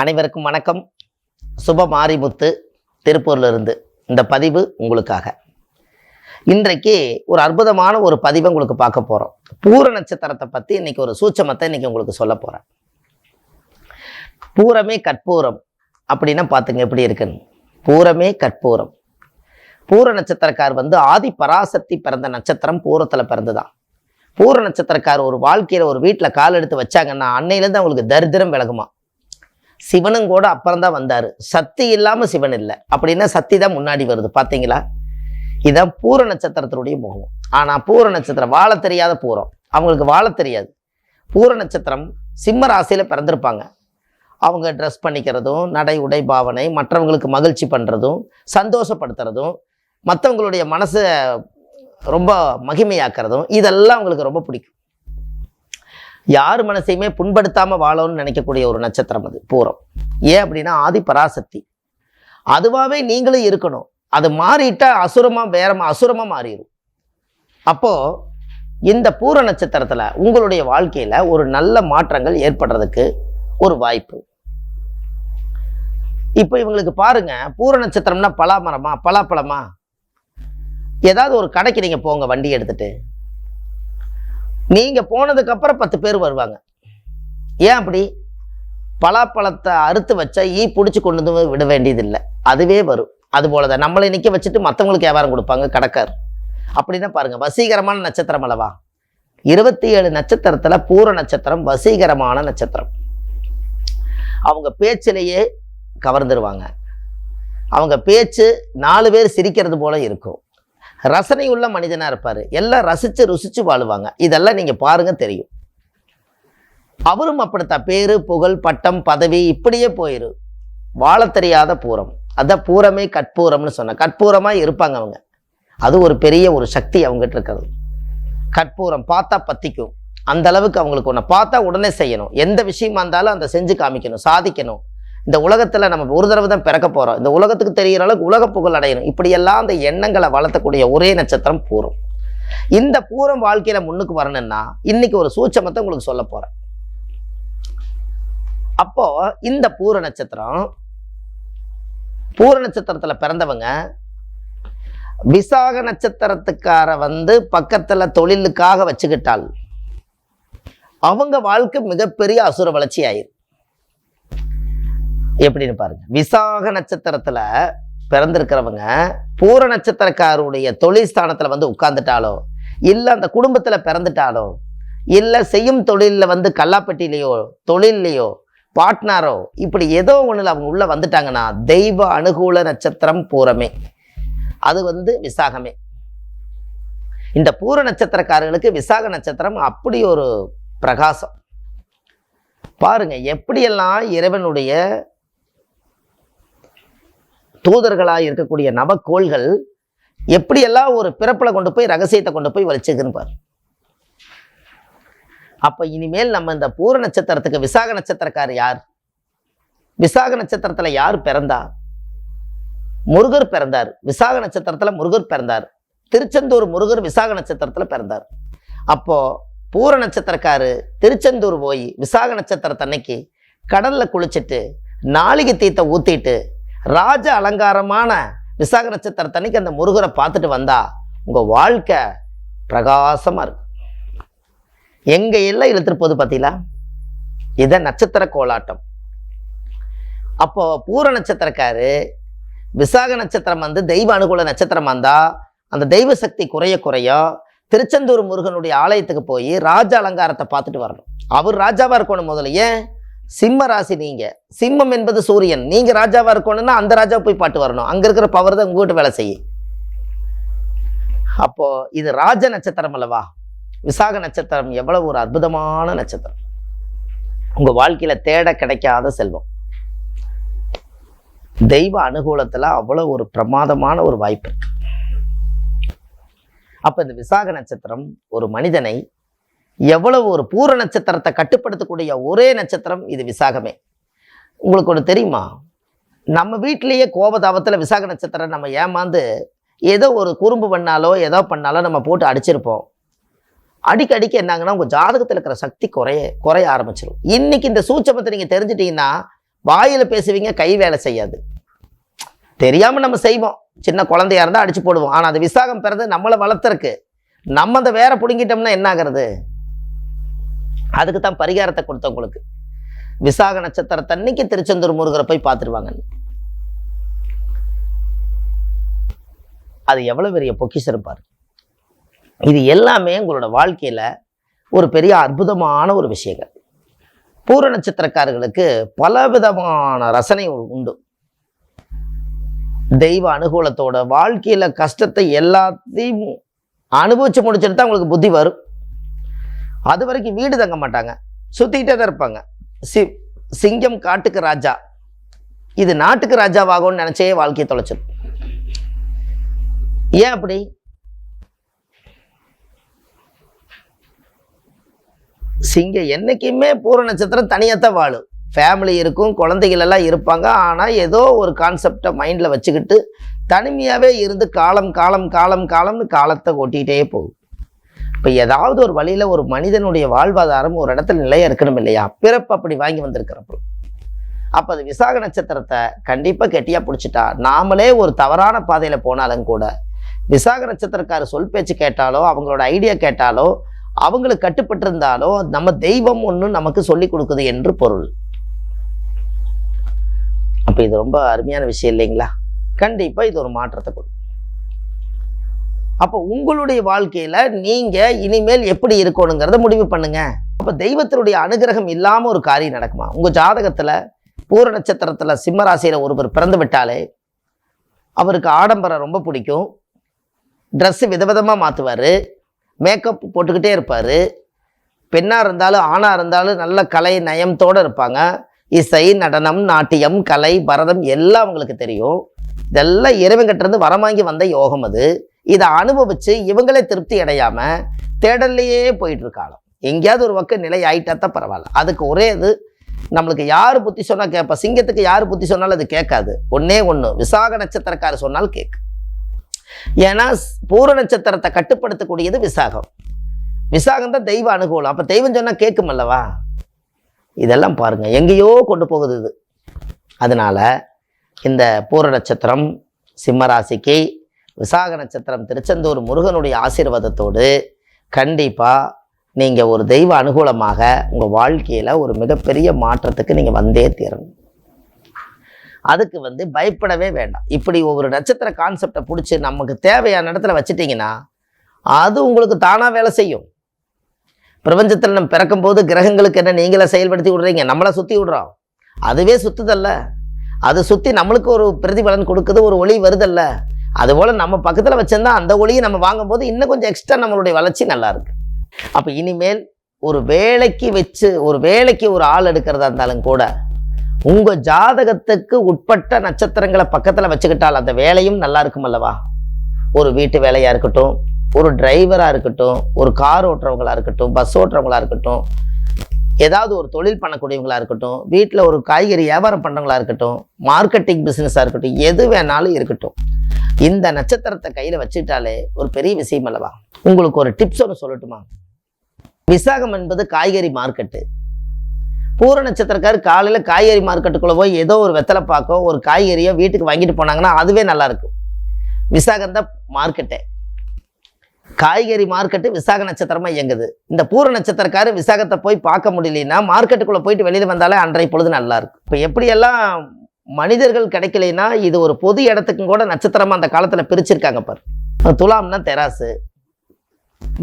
அனைவருக்கும் வணக்கம். சுப மாரிமுத்து திருப்பூர்லேருந்து இந்த பதிவு உங்களுக்காக. இன்றைக்கு ஒரு அற்புதமான ஒரு பதிவை உங்களுக்கு பார்க்க போகிறோம். பூர நட்சத்திரத்தை பற்றி இன்னைக்கு ஒரு சூட்சமத்தை இன்னைக்கு உங்களுக்கு சொல்ல போகிறேன். பூரமே கற்பூரம் அப்படின்னா பார்த்துங்க எப்படி இருக்குன்னு. பூரமே கற்பூரம். பூர நட்சத்திரக்கார் ஆதி பராசக்தி பிறந்த நட்சத்திரம் பூரத்தில் பிறந்துதான். பூர நட்சத்திரக்கார் ஒரு வாழ்க்கையில் ஒரு வீட்டில் கால் எடுத்து வச்சாங்கன்னா அன்னையிலேருந்து அவங்களுக்கு தரித்திரம் விலகுமா. சிவனும் கூட அப்புறம் தான் வந்தார். சக்தி இல்லாமல் சிவன் இல்லை அப்படின்னா சக்தி தான் முன்னாடி வருது. பார்த்தீங்களா, இதுதான் பூர நட்சத்திரத்தினுடைய முகம். ஆனால் பூர நட்சத்திரம் வாழ தெரியாத பூரம், அவங்களுக்கு வாழ தெரியாது. பூர நட்சத்திரம் சிம்ம ராசியில் பிறந்திருப்பாங்க. அவங்க ட்ரெஸ் பண்ணிக்கிறதும், நடை உடை பாவனை, மற்றவங்களுக்கு மகிழ்ச்சி பண்ணுறதும், சந்தோஷப்படுத்துறதும், மற்றவங்களுடைய மனசை ரொம்ப மகிமையாக்குறதும், இதெல்லாம் அவங்களுக்கு ரொம்ப பிடிக்கும். யார் மனசையுமே புண்படுத்தாமல் வாழணும்னு நினைக்கக்கூடிய ஒரு நட்சத்திரம் அது பூரம். ஏன் அப்படின்னா ஆதி பராசக்தி. அதுவாகவே நீங்களும் இருக்கணும். அது மாறிட்டா அசுரமாக மாறிடும். அப்போது இந்த பூர நட்சத்திரத்தில் உங்களுடைய வாழ்க்கையில் ஒரு நல்ல மாற்றங்கள் ஏற்படுறதுக்கு ஒரு வாய்ப்பு. இப்போ இவங்களுக்கு பாருங்க, பூர நட்சத்திரம்னா பலாமரமா பலாப்பழமா. ஏதாவது ஒரு கடைக்கு நீங்கள் போங்க வண்டி எடுத்துட்டு, நீங்கள் போனதுக்கப்புறம் 10 பேர் வருவாங்க. ஏன் அப்படி? பலாப்பழத்தை அறுத்து வச்சா ஈ பிடிச்சி கொண்டு வந்து விட வேண்டியதில்லை, அதுவே வரும். அதுபோல தான் நம்மளை நிற்க வச்சுட்டு மற்றவங்களுக்கு வியாபாரம் கொடுப்பாங்க கடைக்கார். அப்படின்னா பாருங்கள், வசீகரமான நட்சத்திரம் அல்லவா. 27 நட்சத்திரத்தில் பூர நட்சத்திரம் வசீகரமான நட்சத்திரம். அவங்க பேச்சிலேயே கவர்ந்துருவாங்க. அவங்க பேச்சு 4 பேர் சிரிக்கிறது போல இருக்கும். ரசனை உள்ள மனிதனாக இருப்பார். எல்லாம் ரசித்து ருசித்து வாழுவாங்க. இதெல்லாம் நீங்கள் பாருங்கள் தெரியும். அவரும் அப்படித்தான். பேரு புகழ் பட்டம் பதவி இப்படியே போயிரு. வாழ தெரியாத பூரம். அதான் பூரமே கற்பூரம்னு சொன்ன. கற்பூரமாக இருப்பாங்க அவங்க. அது ஒரு பெரிய ஒரு சக்தி அவங்ககிட்ட இருக்கிறது. கற்பூரம் பார்த்தா பற்றிக்கும். அந்த அளவுக்கு அவங்களுக்கு ஒன்று பார்த்தா உடனே செய்யணும். எந்த விஷயமா இருந்தாலும் அந்த செஞ்சு காமிக்கணும், சாதிக்கணும். இந்த உலகத்தில் நம்ம ஒரு தடவை தான் பிறக்க போகிறோம். இந்த உலகத்துக்கு தெரிகிற அளவுக்கு உலக புகழ் அடையணும். இப்படியெல்லாம் அந்த எண்ணங்களை வளர்த்தக்கூடிய ஒரே நட்சத்திரம் பூரம். இந்த பூரம் வாழ்க்கையில் முன்னுக்கு வரணும்னா இன்னைக்கு ஒரு சூட்சமத்தை உங்களுக்கு சொல்ல போகிறேன். அப்போ இந்த பூர நட்சத்திரத்தில் பிறந்தவங்க விசாக நட்சத்திரத்துக்கார பக்கத்தில் தொழிலுக்காக வச்சுக்கிட்டால் அவங்க வாழ்க்கை மிகப்பெரிய அசுர வளர்ச்சி ஆயிரும். எப்படின்னு பாருங்க. விசாக நட்சத்திரத்துல பிறந்திருக்கிறவங்க பூர நட்சத்திரக்காருடைய தொழில் ஸ்தானத்துல உட்கார்ந்துட்டாலோ, இல்லை அந்த குடும்பத்துல பிறந்துட்டாலோ, இல்லை செய்யும் தொழிலில் கல்லாப்பட்டிலையோ தொழிலையோ பார்ட்னரோ இப்படி ஏதோ ஒண்ணுல அவங்க உள்ள வந்துட்டாங்கன்னா தெய்வ அனுகூல நட்சத்திரம் பூரமே. அது விசாகமே. இந்த பூர நட்சத்திரக்காரர்களுக்கு விசாக நட்சத்திரம் அப்படி ஒரு பிரகாசம். பாருங்க எப்படியெல்லாம் இறைவனுடைய தூதர்களாக இருக்கக்கூடிய நவக்கோள்கள் எப்படியெல்லாம் ஒரு பிறப்பில் கொண்டு போய் ரகசியத்தை கொண்டு போய் வலிச்சுக்குன்னு பாரு. அப்போ இனிமேல் நம்ம இந்த பூர நட்சத்திரத்துக்கு விசாக நட்சத்திரக்கார் யார்? விசாக நட்சத்திரத்தில் யார் பிறந்தா? முருகர் பிறந்தார். விசாக நட்சத்திரத்தில் முருகர் பிறந்தார். திருச்செந்தூர் முருகர் விசாக நட்சத்திரத்தில் பிறந்தார். அப்போ பூர நட்சத்திரக்காரு திருச்செந்தூர் போய் விசாக நட்சத்திரத்தன்னைக்கு கடலில் குளிச்சுட்டு நாளிகை தீர்த்த ஊற்றிட்டு ராஜ அலங்காரமான விசாக நட்சத்திரத்தன்னைக்கு அந்த முருகரை பார்த்துட்டு வந்தா உங்கள் வாழ்க்கை பிரகாசமாக இருக்கும். எங்கே எல்லாம் இழுத்துட்டு போகுது பார்த்தீங்களா? இதை நட்சத்திர கோலாட்டம். அப்போ பூர நட்சத்திரக்காரு விசாக நட்சத்திரம் தெய்வ அனுகூல நட்சத்திரம் வந்தால் அந்த தெய்வ சக்தி குறைய திருச்செந்தூர் முருகனுடைய ஆலயத்துக்கு போய் ராஜ அலங்காரத்தை பார்த்துட்டு வரணும். அவர் ராஜாவாக இருக்கணும் முதல்ல. ஏன்? சிம்ம ராசி நீங்க. சிம்மம் என்பது சூரியன். நீங்க ராஜாவாக இருக்கணும்னா அந்த ராஜாவை போய் பாட்டு வரணும். அங்கே இருக்கிற பவர் தான் உங்ககிட்ட வேலை செய்யும். அப்போ இது ராஜ நட்சத்திரம் அல்லவா. விசாக நட்சத்திரம் எவ்வளவு ஒரு அற்புதமான நட்சத்திரம். உங்க வாழ்க்கையில தேட கிடைக்காத செல்வம். தெய்வ அனுகூலத்துல அவ்வளவு ஒரு பிரமாதமான ஒரு வாய்ப்பு இருக்கு. அப்ப இந்த விசாக நட்சத்திரம் ஒரு மனிதனை எவ்வளவு ஒரு பூர நட்சத்திரத்தை கட்டுப்படுத்தக்கூடிய ஒரே நட்சத்திரம் இது விசாகமே. உங்களுக்கு ஒன்று தெரியுமா? நம்ம வீட்டிலேயே கோபதாபத்தில் விசாக நட்சத்திரம் நம்ம ஏமாந்து ஏதோ ஒரு குறும்பு பண்ணாலோ ஏதோ பண்ணாலோ நம்ம போட்டு அடிச்சிருப்போம். அடிக்க என்னாங்கன்னா உங்கள் ஜாதகத்தில் இருக்கிற சக்தி குறைய ஆரம்பிச்சிடும். இன்னைக்கு இந்த சூட்சமத்தை நீங்கள் தெரிஞ்சிட்டீங்கன்னா வாயில் பேசுவீங்க, கை வேலை செய்யாது. தெரியாமல் நம்ம செய்வோம், சின்ன குழந்தையா இருந்தால் அடிச்சு போடுவோம். ஆனால் அது விசாகம் பிறந்து நம்மளை வளர்த்துருக்கு. நம்ம அதை வேற பிடுங்கிட்டோம்னா என்ன ஆகிறது? அதுக்கு தான் பரிகாரத்தை கொடுத்தவங்களுக்கு. விசாக நட்சத்திரத்தன்னைக்கு திருச்செந்தூர் முருகரை போய் பார்த்துருவாங்க. அது எவ்வளவு பெரிய பொக்கிஷம் பாரு. இது எல்லாமே உங்களோட வாழ்க்கையில ஒரு பெரிய அற்புதமான ஒரு விஷயங்கள். பூர நட்சத்திரக்காரர்களுக்கு பலவிதமான ரசனை உண்டு. தெய்வ அனுகூலத்தோட வாழ்க்கையில கஷ்டத்தை எல்லாத்தையும் அனுபவிச்சு முடிச்சுட்டு தான் உங்களுக்கு புத்தி வரும். அது வரைக்கும் வீடு தங்க மாட்டாங்க, சுத்திக்கிட்டே தான் இருப்பாங்க. சிங்கம் காட்டுக்கு ராஜா, இது நாட்டுக்கு ராஜாவாகும்னு நினைச்சே வாழ்க்கையை தொலைச்சிடும். ஏன் அப்படி? சிங்கம் என்னைக்குமே பூர நட்சத்திரம் தனியாத்தான் வாழும். ஃபேமிலி இருக்கும், குழந்தைகள் எல்லாம் இருப்பாங்க. ஆனால் ஏதோ ஒரு கான்செப்டை மைண்டில் வச்சுக்கிட்டு தனிமையாகவே இருந்து காலம் காலம் காலம் காலம்னு காலத்தை ஓட்டிகிட்டே போகும். இப்போ ஏதாவது ஒரு வழியில் ஒரு மனிதனுடைய வாழ்வாதாரம் ஒரு இடத்துல நிலையாக இருக்கணும் இல்லையா? பிறப்பு அப்படி வாங்கி வந்திருக்கிறப்போ அப்போ அது விசாக நட்சத்திரத்தை கண்டிப்பாக கெட்டியாக பிடிச்சிட்டா, நாமளே ஒரு தவறான பாதையில் போனாலும் கூட விசாக நட்சத்திரக்காரர் சொல் பேச்சு கேட்டாலோ, அவங்களோட ஐடியா கேட்டாலோ, அவங்களுக்கு கட்டுப்பட்டு இருந்தாலோ நம்ம தெய்வம் ஒன்று நமக்கு சொல்லி கொடுக்குது என்று பொருள். அப்போ இது ரொம்ப அருமையான விஷயம் இல்லைங்களா? கண்டிப்பாக இது ஒரு மாற்றத்தை கொடுக்கும். அப்போ உங்களுடைய வாழ்க்கையில் நீங்கள் இனிமேல் எப்படி இருக்கணுங்கிறத முடிவு பண்ணுங்க. அப்போ தெய்வத்தினுடைய அனுகிரகம் இல்லாமல் ஒரு காரியம் நடக்குமா? உங்கள் ஜாதகத்தில் பூர நட்சத்திரத்தில் சிம்ம ராசியில் ஒருவர் பிறந்து விட்டாலே அவருக்கு ஆடம்பரம் ரொம்ப பிடிக்கும், ட்ரெஸ்ஸு விதவிதமாக மாற்றுவார், மேக்கப் போட்டுக்கிட்டே இருப்பார். பெண்ணாக இருந்தாலும் ஆணாக இருந்தாலும் நல்ல கலை நயத்தோடு இருப்பாங்க. இசை, நடனம், நாட்டியம், கலை, பரதம் எல்லாம் அவங்களுக்கு தெரியும். இதெல்லாம் இறைவன்கிட்டருந்து வரமாங்கி வந்த யோகம் அது. இதை அனுபவித்து இவங்களே திருப்தி அடையாமல் தேடல்லையே போயிட்டு இருக்காங்க. எங்கேயாவது ஒரு பக்கம் நிலை ஆயிட்டா தான் பரவாயில்ல. அதுக்கு ஒரே இது, நம்மளுக்கு யார் புத்தி சொன்னால் கேட்பா. சிங்கத்துக்கு யார் புத்தி சொன்னாலும் அது கேட்காது. ஒன்னே ஒன்று, விசாக நட்சத்திரக்காரர் சொன்னால் கேட்கு. ஏன்னா பூர நட்சத்திரத்தை கட்டுப்படுத்தக்கூடியது விசாகம். விசாகம் தான் தெய்வ அனுகூலம். அப்போ தெய்வம் சொன்னால் கேட்கும் அல்லவா? இதெல்லாம் பாருங்க, எங்கேயோ கொண்டு போகுது இது. அதனால இந்த பூர நட்சத்திரம் சிம்மராசிக்கு, விசாக நட்சத்திரம் திருச்செந்தூர் முருகனுடைய ஆசீர்வாதத்தோடு கண்டிப்பாக நீங்கள் ஒரு தெய்வ அனுகூலமாக உங்கள் வாழ்க்கையில் ஒரு மிகப்பெரிய மாற்றத்துக்கு நீங்கள் வந்தே தீரணும். அதுக்கு பயப்படவே வேண்டாம். இப்படி ஒவ்வொரு நட்சத்திர கான்செப்டை பிடிச்சி நமக்கு தேவையான இடத்துல வச்சுட்டிங்கன்னா அது உங்களுக்கு தானாக வேலை செய்யும். பிரபஞ்சத்தில் நம்ம பிறக்கும்போது கிரகங்களுக்கு என்ன நீங்களே செயல்படுத்தி விடுறீங்க, நம்மளை சுற்றி விடுறோம். அதுவே சுற்றுதல்ல, அது சுற்றி நம்மளுக்கு ஒரு பிரதிபலன் கொடுக்குது, ஒரு ஒளி வருதல்ல. அதுபோல் நம்ம பக்கத்தில் வச்சிருந்தா அந்த ஒளியை நம்ம வாங்கும்போது இன்னும் கொஞ்சம் எக்ஸ்ட்ரா நம்மளுடைய வளர்ச்சி நல்லா இருக்கு. அப்போ இனிமேல் ஒரு வேலைக்கு ஒரு ஆள் எடுக்கிறதா இருந்தாலும் கூட உங்கள் ஜாதகத்துக்கு உட்பட்ட நட்சத்திரங்களை பக்கத்தில் வச்சுக்கிட்டால் அந்த வேலையும் நல்லா இருக்கும் அல்லவா? ஒரு வீட்டு வேலையாக இருக்கட்டும், ஒரு டிரைவராக இருக்கட்டும், ஒரு கார் ஓட்டுறவங்களாக இருக்கட்டும், பஸ் ஓட்டுறவங்களாக இருக்கட்டும், ஏதாவது ஒரு தொழில் பண்ணக்கூடியவங்களாக இருக்கட்டும், வீட்டில் ஒரு காய்கறி வியாபாரம் பண்ணுறவங்களா இருக்கட்டும், மார்க்கெட்டிங் பிஸ்னஸாக இருக்கட்டும், எது வேணாலும் இருக்கட்டும், இந்த நட்சத்திரத்தை கையில் வச்சுக்கிட்டாலே ஒரு பெரிய விஷயம் அல்லவா? உங்களுக்கு ஒரு டிப்ஸ் ஒன்று சொல்லட்டுமா? விசாகம் என்பது காய்கறி மார்க்கெட்டு. பூர நட்சத்திரக்காரர் காலையில் காய்கறி மார்க்கெட்டுக்குள்ளே போய் ஏதோ ஒரு வெத்தலை பாக்கோ ஒரு காய்கறியோ வீட்டுக்கு வாங்கிட்டு போனாங்கன்னா அதுவே நல்லா இருக்கும். விசாகம் தான் மார்க்கெட்டே. காய்கறி மார்க்கெட்டு விசாக நட்சத்திரமா இயங்குது. இந்த பூர நட்சத்திரக்காரர் விசாகத்தை போய் பார்க்க முடியலன்னா மார்க்கெட்டுக்குள்ளே போயிட்டு வெளியில் வந்தாலே அன்றைய பொழுது நல்லா இருக்கும். இப்போ எப்படியெல்லாம் மனிதர்கள் கிடைக்கலைன்னா இது ஒரு பொது இடத்துக்கும் கூட நட்சத்திரமாக அந்த காலத்தில் பிரிச்சிருக்காங்க பாரு. துலாம்னா தெராசு.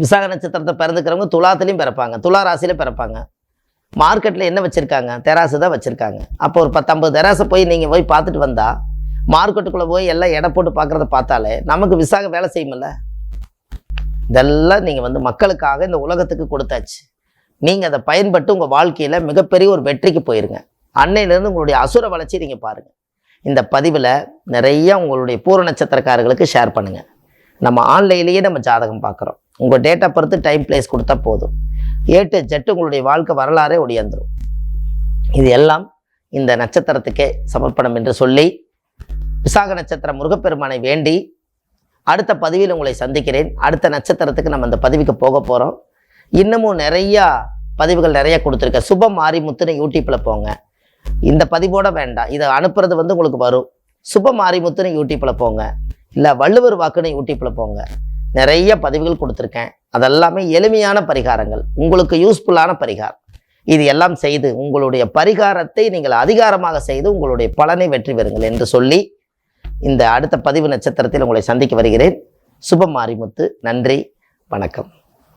விசாக நட்சத்திரத்தை பிறந்துக்கிறவங்க துலாத்துலேயும் பிறப்பாங்க, துலா ராசியில் பிறப்பாங்க. மார்க்கெட்டில் என்ன வச்சுருக்காங்க? தெராசு தான் வச்சுருக்காங்க. அப்போ ஒரு 10-50 தெராசை நீங்கள் போய் பார்த்துட்டு வந்தால் மார்க்கெட்டுக்குள்ளே போய் எல்லாம் எடை போட்டு பார்க்குறத பார்த்தாலே நமக்கு விசாக வேலை செய்யுமில்ல. இதெல்லாம் நீங்கள் மக்களுக்காக இந்த உலகத்துக்கு கொடுத்தாச்சு. நீங்கள் அதை பயன்பட்டு உங்கள் வாழ்க்கையில் மிகப்பெரிய ஒரு வெற்றிக்கு போயிருங்க. அன்னையிலேருந்து உங்களுடைய அசுர வளர்ச்சி நீங்கள் பாருங்கள். இந்த பதிவில் நிறைய உங்களுடைய பூர நட்சத்திரக்காரர்களுக்கு ஷேர் பண்ணுங்கள். நம்ம ஆன்லைன்லேயே நம்ம ஜாதகம் பார்க்குறோம். உங்கள் date of birth, time, place கொடுத்தா போதும். A to Z உங்களுடைய வாழ்க்கை வரலாறே ஒடியாந்துடும். இது எல்லாம் இந்த நட்சத்திரத்துக்கே சமர்ப்பணம் என்று சொல்லி விசாக நட்சத்திரம் முருகப்பெருமானை வேண்டி அடுத்த பதிவில் உங்களை சந்திக்கிறேன். அடுத்த நட்சத்திரத்துக்கு நம்ம அந்த பதிவுக்கு போக போகிறோம். இன்னமும் நிறையா பதிவுகள் நிறைய கொடுத்துருக்கேன். சுபம் மாரிமுத்துன்னு யூடியூப்பில் போங்க. இந்த பதிவோட வேண்டாம், இதை அனுப்புறது வந்து உங்களுக்கு வரும். சுப மாரிமுத்துன்னு யூடியூப்பில் போங்க, இல்லை வள்ளுவர் வாக்குன்னு யூடியூப்பில் போங்க. நிறைய பதிவுகள் கொடுத்துருக்கேன். அதெல்லாமே எளிமையான பரிகாரங்கள், உங்களுக்கு யூஸ்ஃபுல்லான பரிகாரம். இது எல்லாம் செய்து உங்களுடைய பரிகாரத்தை நீங்கள் அதிகாரமாக செய்து உங்களுடைய பலனை வெற்றி பெறுங்கள் என்று சொல்லி இந்த அடுத்த பதிவு நட்சத்திரத்தில் உங்களை சந்திக்க வருகிறேன். சுப மாரிமுத்து. நன்றி, வணக்கம்.